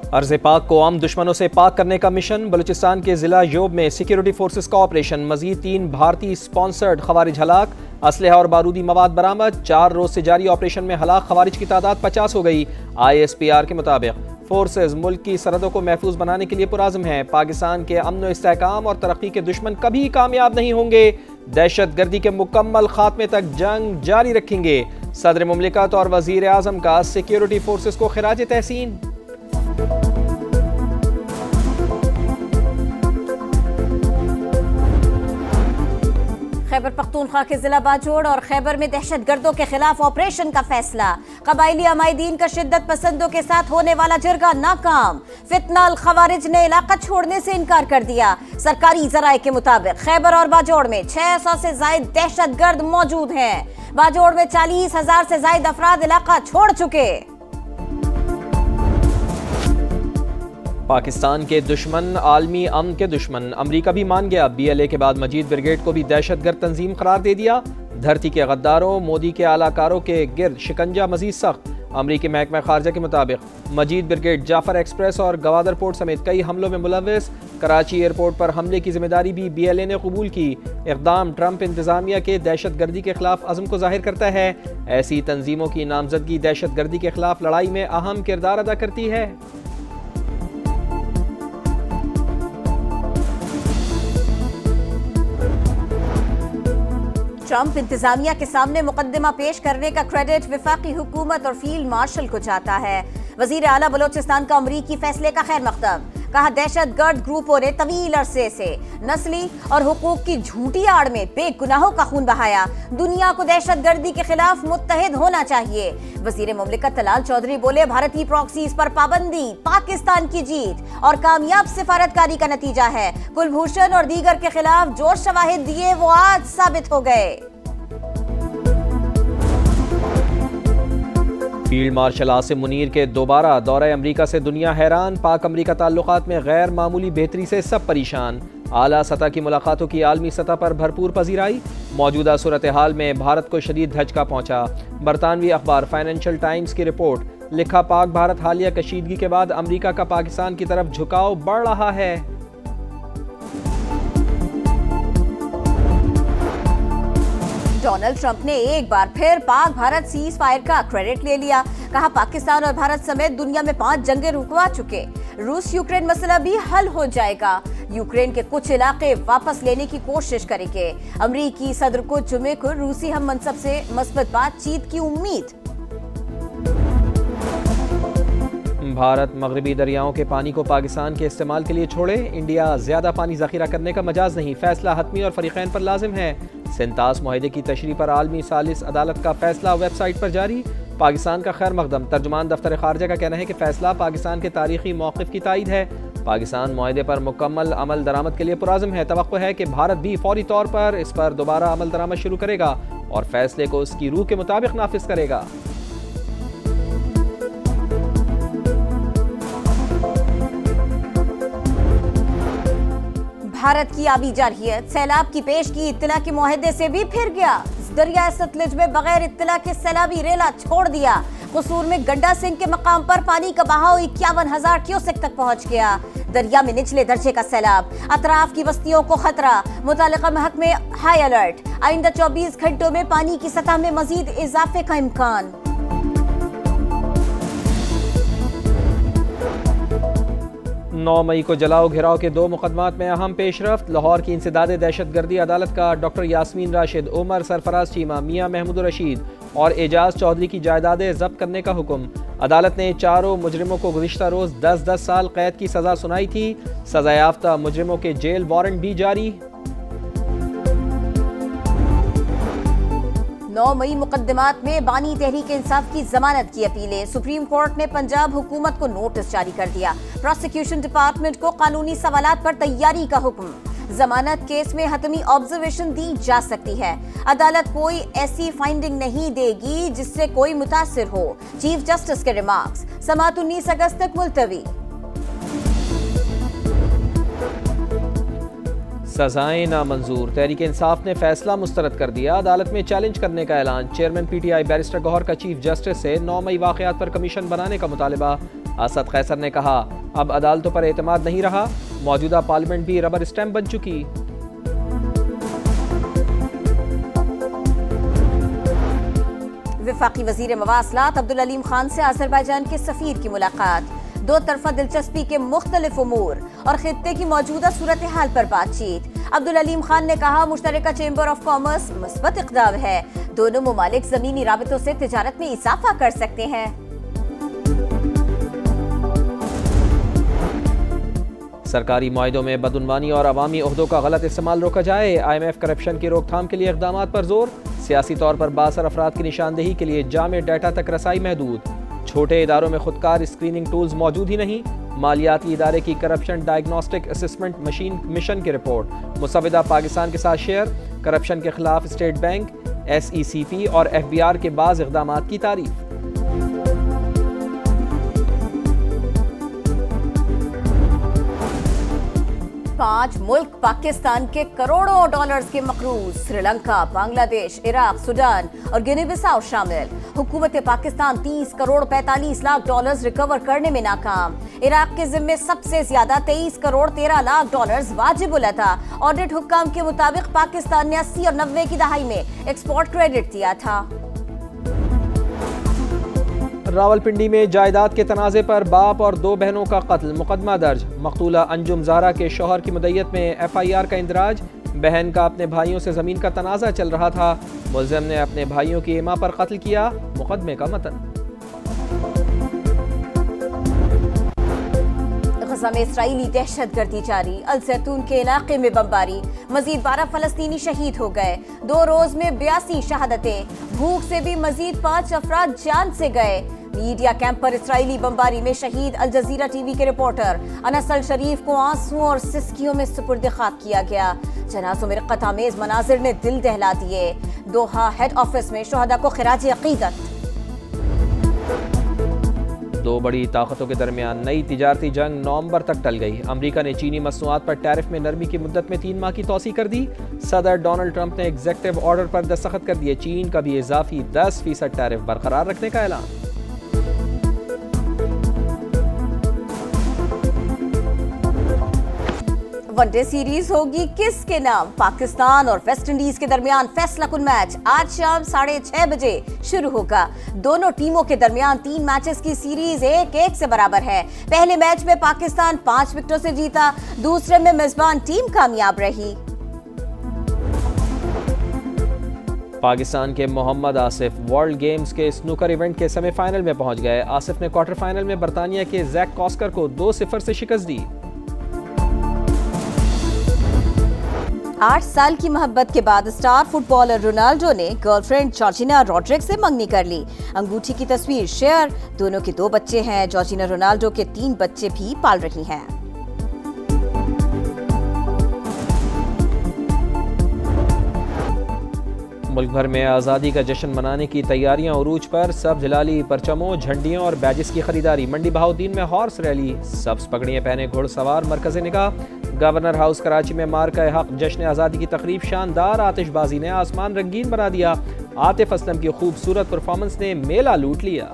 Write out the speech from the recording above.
अर्ज़ पाक को आम दुश्मनों से पाक करने का मिशन। बलूचिस्तान के जिला योब में सिक्योरिटी फोर्सेस का ऑपरेशन। मजीद 3 भारतीय स्पॉन्सर्ड खवारिज हलाक। असलहा और बारूदी मवाद बरामद। 4 रोज से जारी ऑपरेशन में हलाक खवारिज की तादाद 50 हो गई। ISPR के मुताबिक फोर्सेस मुल्क की सरहदों को महफूज बनाने के लिए पुराज़म हैं। पाकिस्तान के अमन व इस्तेहकाम और तरक्की के दुश्मन कभी कामयाब नहीं होंगे। दहशत गर्दी के मुकम्मल खात्मे तक जंग जारी रखेंगे। सदर मुमलिकत और वजीर आज़म का सिक्योरिटी फोर्सेस को खिराज तहसीन। खैबर पख्तूनख्वा के जिला बाजोड़ और खैबर में दहशत गर्दों के खिलाफ ऑपरेशन का फैसला। कबायली अमायदीन का शिद्दत पसंदों के साथ होने वाला जिरगा नाकाम। फितना अल खवारिज ने इलाका छोड़ने से इनकार कर दिया। सरकारी जराये के मुताबिक खैबर और बाजोड़ में 600 से जायद दहशत गर्द मौजूद हैं। बाजोड़ में 40,000 से जायद अफराद इलाका छोड़ चुके। पाकिस्तान के दुश्मन आलमी अमन के दुश्मन। अमरीका भी मान गया। BLA के बाद मजीद ब्रिगेड को भी दहशतगर्द तंजीम करार दे दिया। धरती के गद्दारों मोदी के आलाकारों के गिर्द शिकंजा मजीद सख्त। अमरीकी महकमा खारजा के मुताबिक मजीद ब्रिगेड जाफर एक्सप्रेस और गवादर पोर्ट समेत कई हमलों में मुलव्वस। कराची एयरपोर्ट पर हमले की जिम्मेदारी भी BLA ने कबूल की। इक़दाम ट्रंप इंतजामिया के दहशत गर्दी के खिलाफ अज़्म को जाहिर करता है। ऐसी तंजीमों की नामजदगी दहशत गर्दी के खिलाफ लड़ाई में अहम किरदार अदा करती है। ट्रंप इंतजामिया के सामने मुकदमा पेश करने का क्रेडिट वफाकी हुकूमत और फील्ड मार्शल को जाता है। वजीर आला बलोचिस्तान का अमरीकी फैसले का खैर मकदम। कहा दहशत गर्द ग्रुपों ने तवील अरसे से नस्ली और हुकूक की झूठी आड़ में बेगुनाहों का खून बहाया। दुनिया को दहशत गर्दी के खिलाफ मुत्तहिद होना चाहिए। वजीर मुमलिकत तलाल चौधरी बोले भारतीय प्रॉक्सीज पर पाबंदी पाकिस्तान की जीत और कामयाब सिफारतकारी का नतीजा है। कुलभूषण और दीगर के खिलाफ जो शवाहिद दिए वो आज साबित हो गए। फील्ड मार्शल आसिम मुनीर के दोबारा दौरे अमरीका से दुनिया हैरान। पाक अमरीका ताल्लुकात में गैर मामूली बेहतरी से सब परेशान। आला सतह की मुलाकातों की आलमी सतह पर भरपूर पजीराई। मौजूदा सूरत हाल में भारत को शदीद धचका पहुंचा। बरतानवी अखबार फाइनेंशियल टाइम्स की रिपोर्ट। लिखा पाक भारत हालिया कशीदगी के बाद अमरीका का पाकिस्तान की तरफ झुकाव बढ़ रहा है। डोनाल्ड ट्रंप ने एक बार फिर पाक भारत सीज फायर का क्रेडिट ले लिया। कहा पाकिस्तान और भारत समेत दुनिया में 5 जंगें रुकवा चुके। रूस यूक्रेन मसला भी हल हो जाएगा। यूक्रेन के कुछ इलाके वापस लेने की कोशिश करेंगे। अमरीकी सदर को जुमे को रूसी हम मनसब से मस्बत बातचीत की उम्मीद। भारत मगरबी दरियाओं के पानी को पाकिस्तान के इस्तेमाल के लिए छोड़े। इंडिया ज्यादा पानी जखीरा करने का मजाज नहीं। फैसला हतमी और फरीकैन पर लाजिम है। सिंतास मुआहदे की तशरीह पर आलमी सालिस अदालत का फैसला वेबसाइट पर जारी। पाकिस्तान का खैर मकदम। तर्जुमान दफ्तर खारजा का कहना है कि फैसला पाकिस्तान के तारीखी मौक़िफ़ की तायद है। पाकिस्तान मुआहदे पर मुकम्मल अमल दरामद के लिए पुराज़म है। तवक्को है कि भारत भी फौरी तौर पर इस पर दोबारा अमल दरामद शुरू करेगा और फैसले को उसकी रूह के मुताबिक नाफिज करेगा। भारत की आबी जारहियत सैलाब की पेश की इत्तला के मुआहदे से भी फिर गया। दरिया सतलुज में बगैर इत्तला के सैलाबी रेला छोड़ दिया। कसूर में गड्डा सिंह के मकाम पर पानी का बहाव 51,000 क्यूसेक तक पहुंच गया। दरिया में निचले दर्जे का सैलाब। अतराफ की बस्तियों को खतरा। मुतालिका महकमे हाई अलर्ट। आइंदा 24 घंटों में पानी की सतह में मजीद इजाफे का इम्कान। 9 मई को जलाओ घिराव के 2 मुकदमात में अहम पेशरफ्त। लाहौर की इंसदाद दहशत गर्दी अदालत का डॉक्टर यास्मीन राशिद, उमर सरफराज चीमा, मियां महमूद रशीद और एजाज चौधरी की जायदादें जब्त करने का हुक्म। अदालत ने चारों मुजरिमों को गुज़िश्ता रोज 10-10 साल कैद की सजा सुनाई थी। सजा याफ्ता मुजरिमों के जेल वारंट भी जारी। 9 मई मुकदमात में बानी तहरीक इंसाफ की जमानत की अपीलें। सुप्रीम कोर्ट ने पंजाब हुकूमत को नोटिस जारी कर दिया। प्रोसिक्यूशन डिपार्टमेंट को कानूनी सवालात पर तैयारी का हुक्म। जमानत केस में हतमी ऑब्जर्वेशन दी जा सकती है। अदालत कोई ऐसी फाइंडिंग नहीं देगी जिससे कोई मुतासिर हो। चीफ जस्टिस के रिमार्क्स। समाअत 19 अगस्त तक मुलतवी। सजाएं नामंजूर। तहरीक इंसाफ ने फैसला मुस्तरद कर दिया। अदालत में चैलेंज करने का ऐलान। चेयरमैन PTI बैरिस्टर गौहर का चीफ जस्टिस से 9 मई वाकयात पर कमीशन बनाने का मुतालबा। असद कैसर ने कहा, अब अदालतों पर एतमाद नहीं रहा, मौजूदा पार्लियामेंट भी रबर स्टैम्प बन चुकी। वफाकी वजीर मवासलात अब्दुल अलीम खान से अजरबैजान के सफीर की मुलाकात, दो तरफा दिलचस्पी के मुख्तलिफ उमूर और खित्ते की मौजूदा सूरत हाल पर बातचीत। अब्दुल अलीम खान ने कहा, मुश्तरका चेंबर ऑफ कॉमर्स मुस्बत इक़दाम है, दोनों ममालिक ज़मीनी राबितों से तिजारत में इजाफा कर सकते हैं। सरकारी मुआहिदों में बदउनवानी और अवामी ओहदों का गलत इस्तेमाल रोका जाए। IMF करप्शन की रोकथाम के लिए इक़दाम पर जोर। सियासी तौर पर बासर अफराद की निशानदेही के लिए जामे डाटा तक रसाई महदूद। छोटे इदारों में खुदकार स्क्रीनिंग टूल्स मौजूद ही नहीं। मालियाती इदारे की corruption diagnostic assessment machine mission की रिपोर्ट मुसविदा पाकिस्तान के साथ शेयर। करप्शन के खिलाफ स्टेट बैंक, SECP और FBR के बाज़ इक़दामात की तारीफ। पांच मुल्क पाकिस्तान के करोड़ों डॉलर्स के मकरूज, श्रीलंका, बांग्लादेश, इराक, सूडान और गिनी बिसाऊ शामिल। हुकूमत पाकिस्तान 30 करोड़ 45 लाख डॉलर्स रिकवर करने में नाकाम। इराक के जिम्मे सबसे ज्यादा 23 करोड़ 13 लाख डॉलर्स वाजिबुल अता। ऑडिट हुक्काम के मुताबिक पाकिस्तान ने 80 और 90 की दहाई में एक्सपोर्ट क्रेडिट दिया था। रावलपिंडी में जायदाद के तनाज़े पर बाप और दो बहनों का कत्ल, मुकदमा दर्ज। मकतूला अंजुम ज़हरा के शौहर की मुद्दत में FIR का इंदराज। बहन का अपने भाइयों से ज़मीन का तनाज़ा चल रहा था, मुल्ज़िम ने अपने भाइयों की इमा पर कत्ल किया। मुकदमे का मतन। गज़ा में इसराइली दहशतगर्दी जारी, अल जैतून के इलाके में बमबारी, मजीद 12 फलस्तीनी शहीद हो गए। 2 रोज में 82 शहादतें। भूख से भी मजीद 5 अफराद जान से गए। मीडिया कैंप पर इसराइली बमबारी में शहीद अल जजीरा TV के रिपोर्टर अनस अल शरीफ को आंसुओं और सिसकियों में सुपुर्द खाक किया गया। जनाज़ों में रक़्क़त आमेज़ मनाज़िर ने दिल दहला दिए। दोहा हेड ऑफिस में शुहदा को खिराज अक़ीदत। दो बड़ी ताकतों के दरमियान नई तिजारती जंग नवंबर तक टल गई। अमेरिका ने चीनी मसनूआत पर टैरिफ में नरमी की मुद्दत में 3 माह की तौसी कर दी। सदर डोनाल्ड ट्रंप ने एग्जीक्यूटिव ऑर्डर पर दस्तखत कर दिए। चीन का भी इजाफी 10% टैरिफ बरकरार रखने का ऐलान। वनडे सीरीज होगी किसके नाम? पाकिस्तान और वेस्ट इंडीज के दरमियान फैसला कुन मैच आज शाम 6:30 बजे शुरू होगा। दोनों टीमों के दरमियान 3 मैचेस की सीरीज 1-1 से बराबर है। पहले मैच में पाकिस्तान 5 विकेटों से जीता, दूसरे में मेजबान टीम कामयाब रही। पाकिस्तान के मोहम्मद आसिफ वर्ल्ड गेम्स के स्नूकर इवेंट के सेमीफाइनल में पहुंच गए। आसिफ ने क्वार्टर फाइनल में बरतानिया के जैक कॉस्कर को 2-0 से शिकस्त दी। 8 साल की मोहब्बत के बाद स्टार फुटबॉलर रोनाल्डो ने गर्लफ्रेंड जॉर्जिना रॉड्रिग्स से मंगनी कर ली। अंगूठी की तस्वीर शेयर। दोनों के 2 बच्चे हैं। जॉर्जिना रोनाल्डो के 3 बच्चे भी पाल रही हैं। मुल्क भर में आज़ादी का जश्न मनाने की तैयारियां उरूज पर। सब्ज हिलाली परचमों, झंडियों और बैजेस की खरीदारी। मंडी बहाउद्दीन में हॉर्स रैली। सब्ज पगड़ियां पहने घुड़सवार मरकज़ निगाह। गवर्नर हाउस कराची में मार्का हक जश्न आज़ादी की तकरीब। शानदार आतिशबाजी ने आसमान रंगीन बना दिया। आतिफ असलम की खूबसूरत परफॉर्मेंस ने मेला लूट लिया।